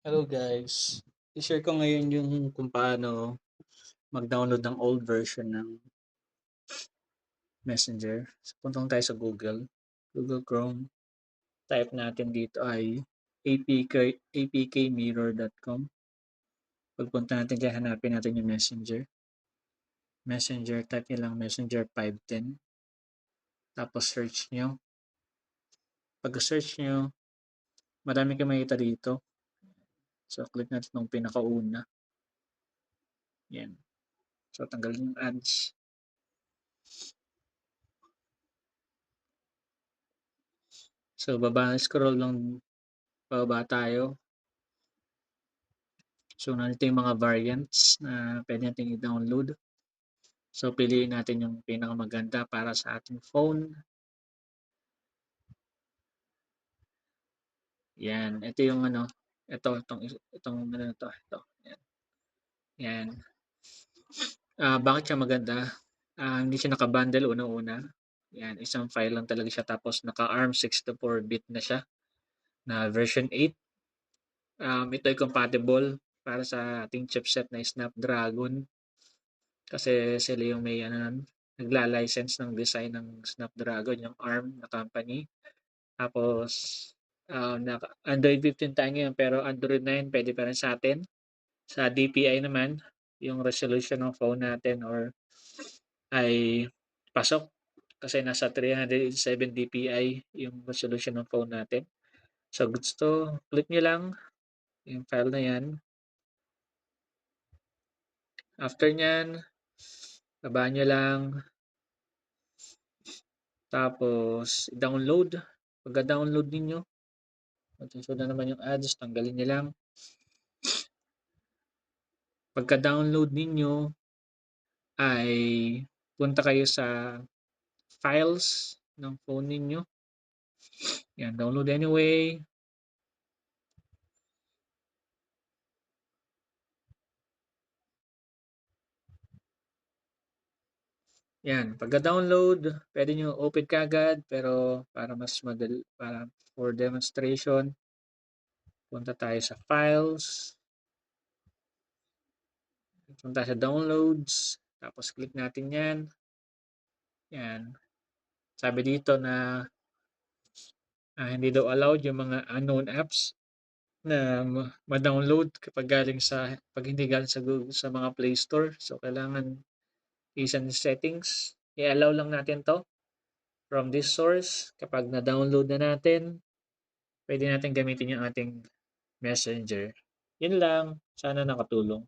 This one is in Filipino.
Hello guys. I-share ko ngayon yung kung paano mag-download ng old version ng Messenger. So, punta tayo sa Google Chrome. Type natin dito ay apkmirror.com. Pagpunta natin dyan, hanapin natin yung Messenger. Messenger, type nyo lang Messenger 510. Tapos search nyo. Pag-search nyo, marami kayo makita dito. So, click natin itong pinakauna. Yan. So, tanggalin yung ads. So, scroll lang bababa tayo. So, nandito yung mga variants na pwede natin i-download. So, piliin natin yung pinakamaganda para sa ating phone. Yan. Ito yung itong ano to. Ito. Yan. Yan. Bakit siya maganda? Hindi siya naka-bundle una-una. Yan. Isang file lang talaga siya. Tapos naka-ARM 64-bit na siya na version 8. Ito ay compatible para sa ating chipset na Snapdragon. Kasi sila yung may nagla-license ng design ng Snapdragon, yung ARM na company. Tapos, Android 15 tayo ngayon, pero Android 9 pwede pa rin sa atin. Sa DPI naman, yung resolution ng phone natin ay pasok. Kasi nasa 307 DPI yung resolution ng phone natin. So, gusto, click nyo lang yung file na yan. After nyan, baba nyo lang. Tapos, download. Pagka-download ninyo, magsusunod na naman yung ads, tanggalin nyo lang. Pagka-download ninyo, ay punta kayo sa files ng phone ninyo. Yan, download anyway. Yan, pagka-download, pwede nyo open kagad, pero para mas madali, para for demonstration, punta tayo sa files. Punta sa downloads, tapos click natin yan. Yan. Sabi dito na hindi daw allowed yung mga unknown apps na ma-download pag hindi galing sa Google, sa mga Play Store. So kailangan isang settings, i-allow lang natin to from this source. Kapag na-download na natin, pwede natin gamitin yung ating Messenger. Yun lang, sana nakatulong.